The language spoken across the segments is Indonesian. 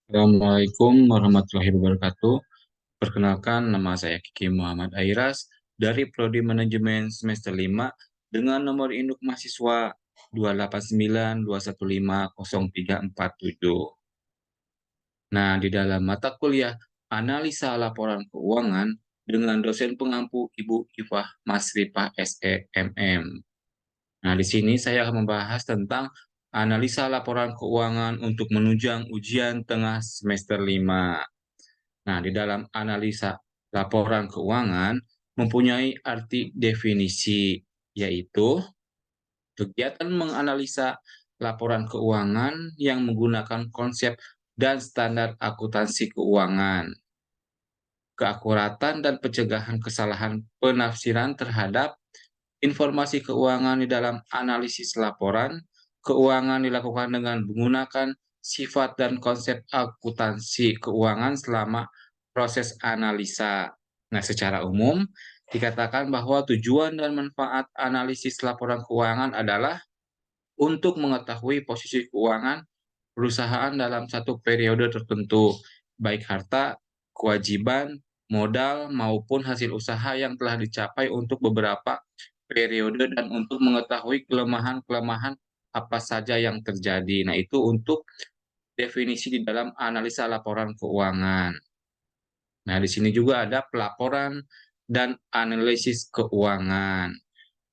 Assalamualaikum warahmatullahi wabarakatuh. Perkenalkan, nama saya Kiki Muhammad Airas dari Prodi Manajemen semester 5 dengan nomor induk mahasiswa 289215037. Nah, di dalam mata kuliah Analisa Laporan Keuangan dengan dosen pengampu Ibu Ifah Masripah SEMM. Nah, di sini saya akan membahas tentang analisa laporan keuangan untuk menunjang ujian tengah semester 5. Nah, di dalam analisa laporan keuangan mempunyai arti definisi, yaitu kegiatan menganalisa laporan keuangan yang menggunakan konsep dan standar akuntansi keuangan, keakuratan dan pencegahan kesalahan penafsiran terhadap informasi keuangan di dalam analisis laporan keuangan dilakukan dengan menggunakan sifat dan konsep akuntansi keuangan selama proses analisa. Nah, secara umum dikatakan bahwa tujuan dan manfaat analisis laporan keuangan adalah untuk mengetahui posisi keuangan perusahaan dalam satu periode tertentu, baik harta, kewajiban, modal, maupun hasil usaha yang telah dicapai untuk beberapa periode dan untuk mengetahui kelemahan-kelemahan apa saja yang terjadi. Nah, itu untuk definisi di dalam analisa laporan keuangan. Nah, di sini juga ada pelaporan dan analisis keuangan.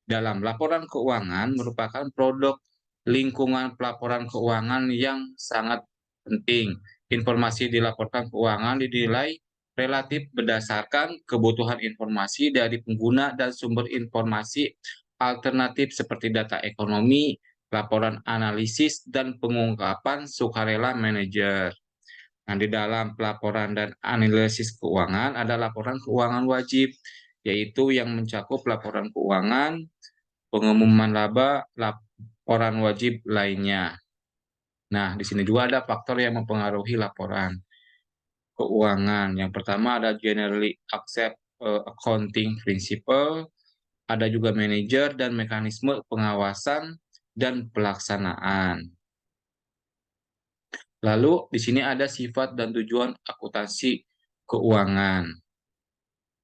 Dalam laporan keuangan merupakan produk lingkungan pelaporan keuangan yang sangat penting. Informasi dilaporkan keuangan dinilai relatif berdasarkan kebutuhan informasi dari pengguna dan sumber informasi alternatif seperti data ekonomi, laporan analisis, dan pengungkapan sukarela manajer. Nah, di dalam pelaporan dan analisis keuangan ada laporan keuangan wajib, yaitu yang mencakup laporan keuangan, pengumuman laba, laporan wajib lainnya. Nah, di sini juga ada faktor yang mempengaruhi laporan keuangan. Yang pertama ada generally accept accounting principle, ada juga manajer dan mekanisme pengawasan dan pelaksanaan. Lalu di sini ada sifat dan tujuan akuntansi keuangan.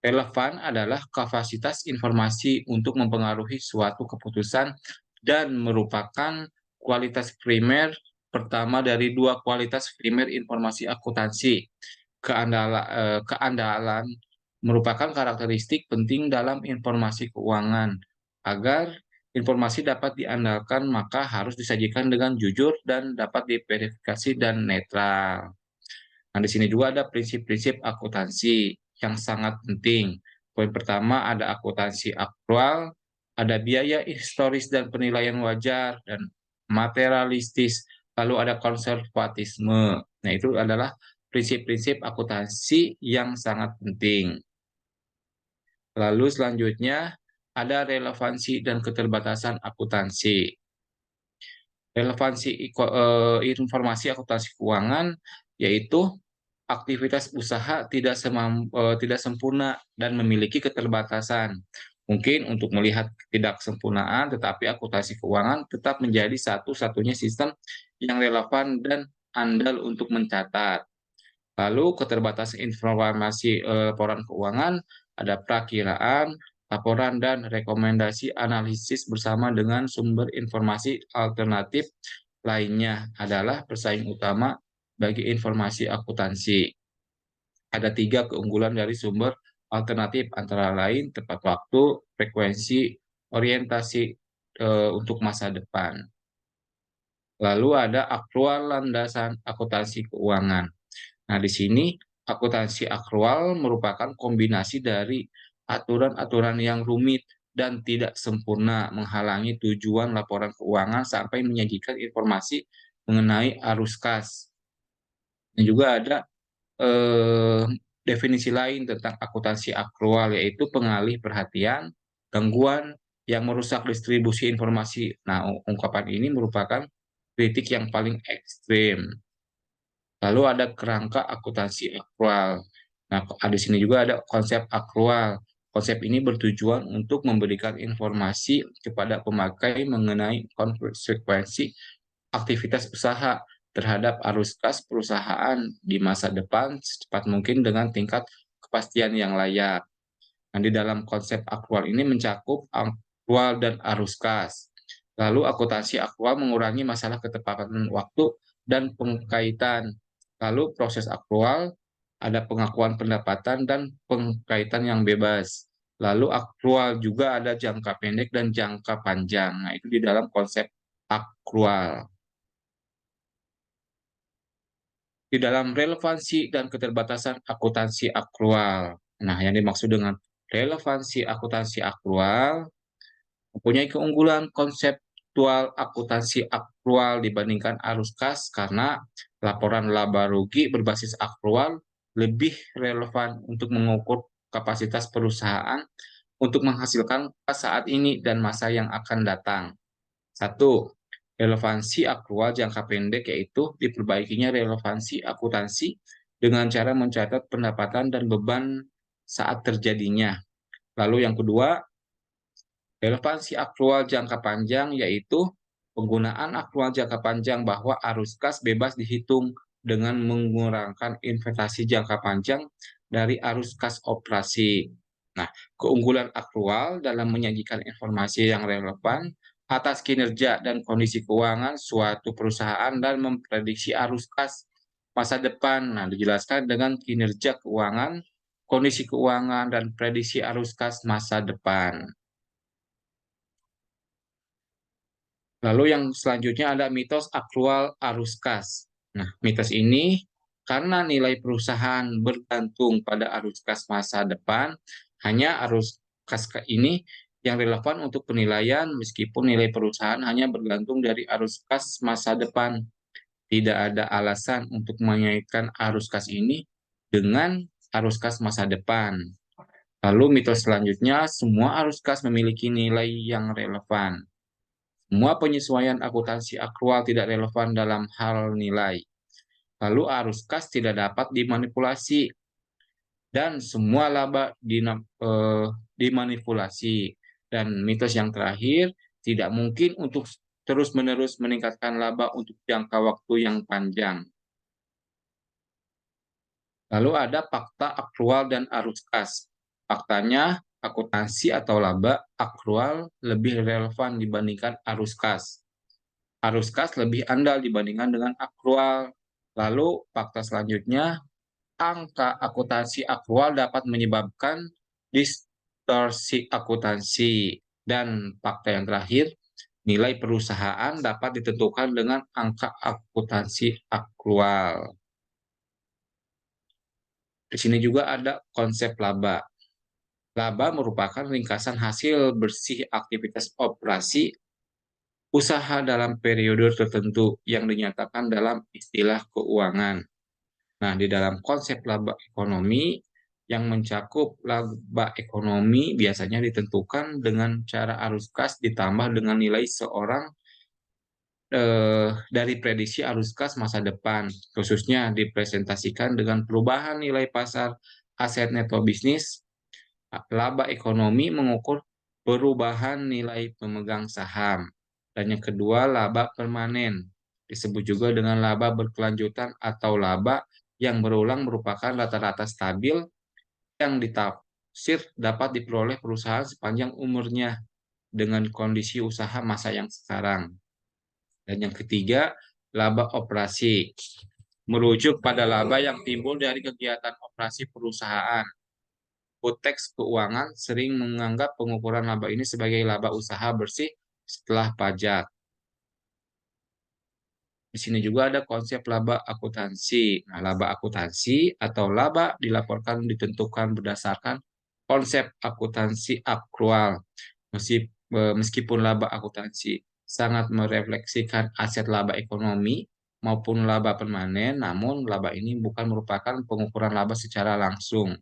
Relevan adalah kapasitas informasi untuk mempengaruhi suatu keputusan dan merupakan kualitas primer pertama dari dua kualitas primer informasi akuntansi. Keandalan merupakan karakteristik penting dalam informasi keuangan. Agar informasi dapat diandalkan, maka harus disajikan dengan jujur dan dapat diverifikasi dan netral. Nah, di sini juga ada prinsip-prinsip akuntansi yang sangat penting. Poin pertama ada akuntansi aktual, ada biaya historis dan penilaian wajar, dan materialistis, lalu ada konservatisme. Nah, itu adalah prinsip-prinsip akuntansi yang sangat penting. Lalu selanjutnya ada relevansi dan keterbatasan akuntansi. Relevansi informasi akuntansi keuangan yaitu aktivitas usaha tidak sempurna dan memiliki keterbatasan. Mungkin untuk melihat ketidaksempurnaan, tetapi akuntansi keuangan tetap menjadi satu-satunya sistem yang relevan dan andal untuk mencatat. Lalu keterbatasan informasi laporan keuangan, ada prakiraan, laporan, dan rekomendasi analisis bersama dengan sumber informasi alternatif lainnya adalah persaing utama bagi informasi akuntansi. Ada tiga keunggulan dari sumber alternatif antara lain tepat waktu, frekuensi, orientasi untuk masa depan. Lalu ada aktual landasan akuntansi keuangan. Nah, di sini akuntansi akrual merupakan kombinasi dari aturan-aturan yang rumit dan tidak sempurna menghalangi tujuan laporan keuangan sampai menyajikan informasi mengenai arus kas. Dan juga ada eh, definisi lain tentang akuntansi akrual, yaitu pengalih perhatian, gangguan yang merusak distribusi informasi. Nah, ungkapan ini merupakan kritik yang paling ekstrim. Lalu ada kerangka akuntansi akrual. Nah, di sini juga ada konsep akrual. Konsep ini bertujuan untuk memberikan informasi kepada pemakai mengenai konsekuensi aktivitas usaha terhadap arus kas perusahaan di masa depan secepat mungkin dengan tingkat kepastian yang layak. Nah, di dalam konsep aktual ini mencakup aktual dan arus kas. Lalu akuntansi aktual mengurangi masalah ketepatan waktu dan pengkaitan. Lalu proses aktual ada pengakuan pendapatan dan pengkaitan yang bebas. Lalu aktual juga ada jangka pendek dan jangka panjang. Nah, itu di dalam konsep aktual. Di dalam relevansi dan keterbatasan akuntansi aktual. Nah, yang dimaksud dengan relevansi akuntansi aktual mempunyai keunggulan konseptual akuntansi aktual dibandingkan arus kas karena laporan laba rugi berbasis aktual lebih relevan untuk mengukur kapasitas perusahaan untuk menghasilkan kas saat ini dan masa yang akan datang. Satu, relevansi aktual jangka pendek yaitu diperbaikinya relevansi akuntansi dengan cara mencatat pendapatan dan beban saat terjadinya. Lalu yang kedua, relevansi aktual jangka panjang yaitu penggunaan aktual jangka panjang bahwa arus kas bebas dihitung dengan mengurangkan investasi jangka panjang dari arus kas operasi. Nah, keunggulan aktual dalam menyajikan informasi yang relevan atas kinerja dan kondisi keuangan suatu perusahaan dan memprediksi arus kas masa depan. Nah, dijelaskan dengan kinerja keuangan, kondisi keuangan, dan prediksi arus kas masa depan. Lalu yang selanjutnya ada mitos aktual arus kas. Nah, mitos ini karena nilai perusahaan bergantung pada arus kas masa depan, hanya arus kas ini yang relevan untuk penilaian meskipun nilai perusahaan hanya bergantung dari arus kas masa depan. Tidak ada alasan untuk mengaitkan arus kas ini dengan arus kas masa depan. Lalu mitos selanjutnya, semua arus kas memiliki nilai yang relevan. Semua penyesuaian akuntansi aktual tidak relevan dalam hal nilai. Lalu arus kas tidak dapat dimanipulasi dan semua laba dimanipulasi. Dan mitos yang terakhir, tidak mungkin untuk terus-menerus meningkatkan laba untuk jangka waktu yang panjang. Lalu ada fakta aktual dan arus kas. Faktanya, akuntansi atau laba aktual lebih relevan dibandingkan arus kas. Arus kas lebih andal dibandingkan dengan aktual. Lalu fakta selanjutnya, angka akuntansi aktual dapat menyebabkan distorsi akuntansi. Dan fakta yang terakhir, nilai perusahaan dapat ditentukan dengan angka akuntansi aktual. Di sini juga ada konsep laba. Laba merupakan ringkasan hasil bersih aktivitas operasi usaha dalam periode tertentu yang dinyatakan dalam istilah keuangan. Nah, di dalam konsep laba ekonomi yang mencakup laba ekonomi biasanya ditentukan dengan cara arus kas ditambah dengan nilai seorang dari prediksi arus kas masa depan, khususnya dipresentasikan dengan perubahan nilai pasar aset neto bisnis. Laba ekonomi mengukur perubahan nilai pemegang saham. Dan yang kedua, laba permanen. Disebut juga dengan laba berkelanjutan atau laba yang berulang merupakan rata-rata stabil yang ditafsir dapat diperoleh perusahaan sepanjang umurnya dengan kondisi usaha masa yang sekarang. Dan yang ketiga, laba operasi. Merujuk pada laba yang timbul dari kegiatan operasi perusahaan. Konteks keuangan sering menganggap pengukuran laba ini sebagai laba usaha bersih setelah pajak. Di sini juga ada konsep laba akuntansi. Nah, laba akuntansi atau laba dilaporkan ditentukan berdasarkan konsep akuntansi aktual. Meskipun laba akuntansi sangat merefleksikan aset laba ekonomi maupun laba permanen, namun laba ini bukan merupakan pengukuran laba secara langsung.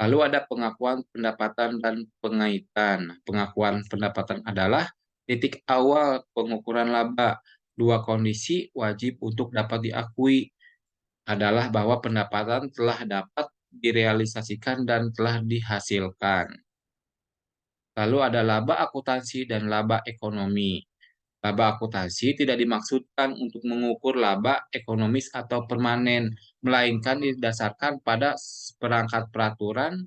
Lalu ada pengakuan pendapatan dan pengaitan. Pengakuan pendapatan adalah titik awal pengukuran laba. Dua kondisi wajib untuk dapat diakui adalah bahwa pendapatan telah dapat direalisasikan dan telah dihasilkan. Lalu ada laba akuntansi dan laba ekonomi. Laba akuntansi tidak dimaksudkan untuk mengukur laba ekonomis atau permanen, melainkan didasarkan pada perangkat peraturan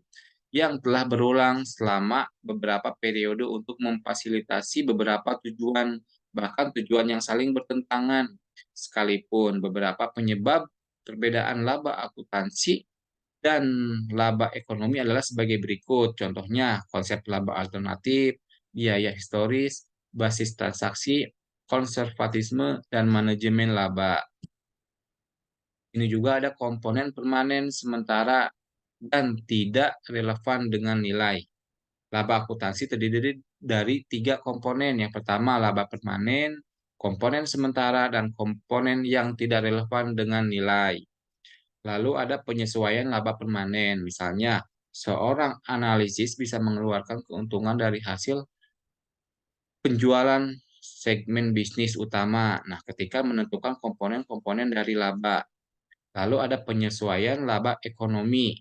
yang telah berulang selama beberapa periode untuk memfasilitasi beberapa tujuan, bahkan tujuan yang saling bertentangan. Sekalipun beberapa penyebab perbedaan laba akuntansi dan laba ekonomi adalah sebagai berikut. Contohnya, konsep laba alternatif, biaya historis, basis transaksi, konservatisme, dan manajemen laba. Ini juga ada komponen permanen sementara dan tidak relevan dengan nilai. Laba akuntansi terdiri dari 3 komponen. Yang pertama, laba permanen, komponen sementara, dan komponen yang tidak relevan dengan nilai. Lalu ada penyesuaian laba permanen. Misalnya, seorang analisis bisa mengeluarkan keuntungan dari hasil penjualan segmen bisnis utama. Nah, ketika menentukan komponen-komponen dari laba. Lalu ada penyesuaian laba ekonomi.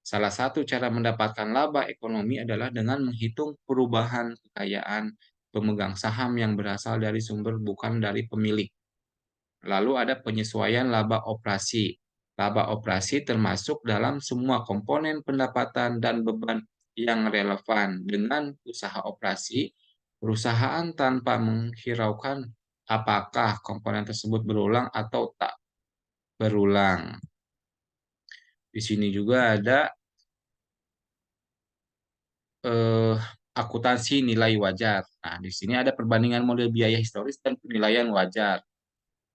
Salah satu cara mendapatkan laba ekonomi adalah dengan menghitung perubahan kekayaan pemegang saham yang berasal dari sumber bukan dari pemilik. Lalu ada penyesuaian laba operasi. Laba operasi termasuk dalam semua komponen pendapatan dan beban yang relevan dengan usaha operasi perusahaan tanpa menghiraukan apakah komponen tersebut berulang atau tak berulang. Di sini juga ada eh, akuntansi nilai wajar. Nah, di sini ada perbandingan model biaya historis dan penilaian wajar.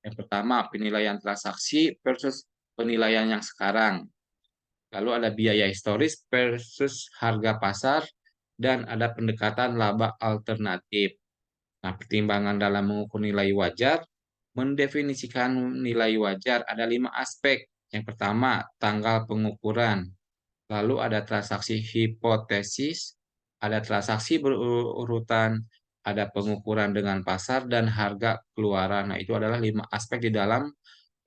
Yang pertama, penilaian transaksi versus penilaian yang sekarang. Lalu ada biaya historis versus harga pasar, dan ada pendekatan laba alternatif. Nah, pertimbangan dalam mengukur nilai wajar, mendefinisikan nilai wajar ada 5 aspek. Yang pertama, tanggal pengukuran. Lalu ada transaksi hipotesis, ada transaksi berurutan, ada pengukuran dengan pasar, dan harga keluaran. Nah, itu adalah 5 aspek di dalam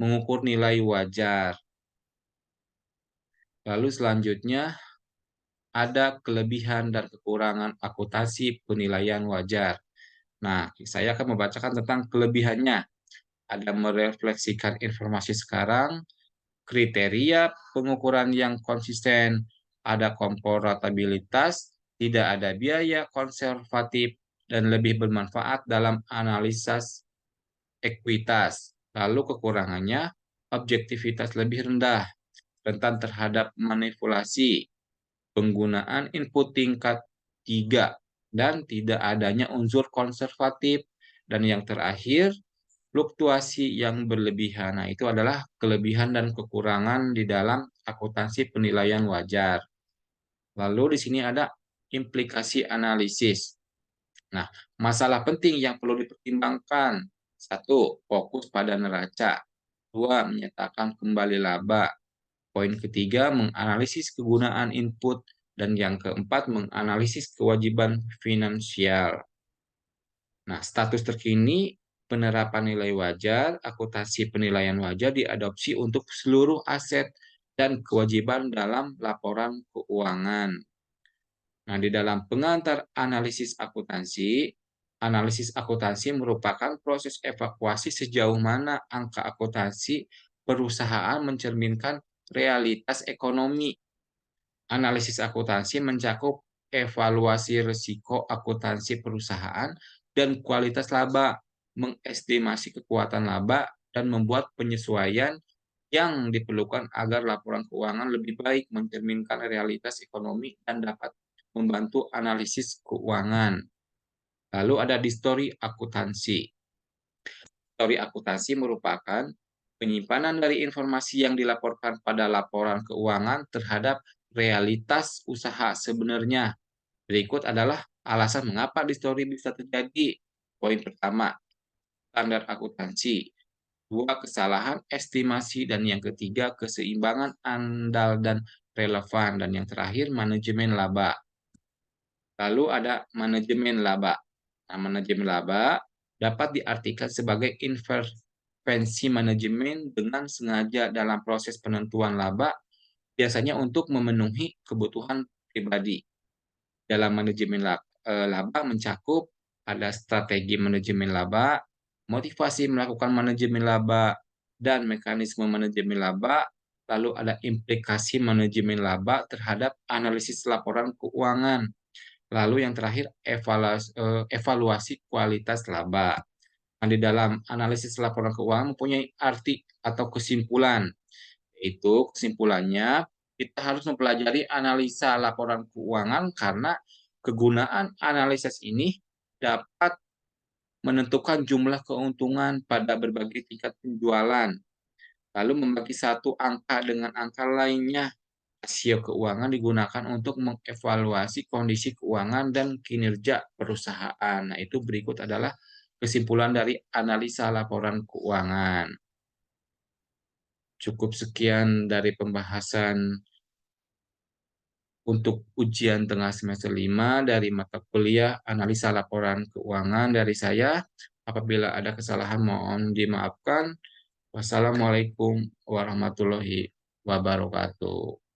mengukur nilai wajar. Lalu selanjutnya ada kelebihan dan kekurangan akuntansi penilaian wajar. Nah, saya akan membacakan tentang kelebihannya. Ada merefleksikan informasi sekarang, kriteria pengukuran yang konsisten, ada komparabilitas, tidak ada biaya konservatif, dan lebih bermanfaat dalam analisis ekuitas. Lalu kekurangannya, objektivitas lebih rendah, rentan terhadap manipulasi, penggunaan input tingkat 3, dan tidak adanya unsur konservatif. Dan yang terakhir, fluktuasi yang berlebihan. Nah, itu adalah kelebihan dan kekurangan di dalam akuntansi penilaian wajar. Lalu di sini ada implikasi analisis. Nah, masalah penting yang perlu dipertimbangkan. Satu, fokus pada neraca. Dua, menyatakan kembali laba. Poin ketiga, menganalisis kegunaan input. Dan yang keempat, menganalisis kewajiban finansial. Nah, status terkini penerapan nilai wajar, akuntansi penilaian wajar diadopsi untuk seluruh aset dan kewajiban dalam laporan keuangan. Nah, di dalam pengantar analisis akuntansi merupakan proses evakuasi sejauh mana angka akuntansi perusahaan mencerminkan realitas ekonomi. Analisis akuntansi mencakup evaluasi risiko akuntansi perusahaan dan kualitas laba, mengestimasi kekuatan laba, dan membuat penyesuaian yang diperlukan agar laporan keuangan lebih baik mencerminkan realitas ekonomi dan dapat membantu analisis keuangan. Lalu ada histori akuntansi. Histori akuntansi merupakan penyimpanan dari informasi yang dilaporkan pada laporan keuangan terhadap realitas usaha sebenarnya. Berikut adalah alasan mengapa distori bisa terjadi. Poin pertama, standar akuntansi. Dua, kesalahan estimasi. Dan yang ketiga, keseimbangan andal dan relevan. Dan yang terakhir, manajemen laba. Lalu ada manajemen laba. Nah, manajemen laba dapat diartikan sebagai intervensi manajemen dengan sengaja dalam proses penentuan laba, biasanya untuk memenuhi kebutuhan pribadi. Dalam manajemen laba mencakup ada strategi manajemen laba, motivasi melakukan manajemen laba, dan mekanisme manajemen laba, lalu ada implikasi manajemen laba terhadap analisis laporan keuangan. Lalu yang terakhir evaluasi kualitas laba. Nah, di dalam analisis laporan keuangan mempunyai arti atau kesimpulan. Itu kesimpulannya kita harus mempelajari analisa laporan keuangan karena kegunaan analisis ini dapat menentukan jumlah keuntungan pada berbagai tingkat penjualan, lalu membagi satu angka dengan angka lainnya. Rasio keuangan digunakan untuk mengevaluasi kondisi keuangan dan kinerja perusahaan. Nah, itu berikut adalah kesimpulan dari analisa laporan keuangan. Cukup sekian dari pembahasan untuk ujian tengah semester 5 dari mata kuliah analisa laporan keuangan dari saya. Apabila ada kesalahan mohon dimaafkan. Wassalamualaikum warahmatullahi wabarakatuh.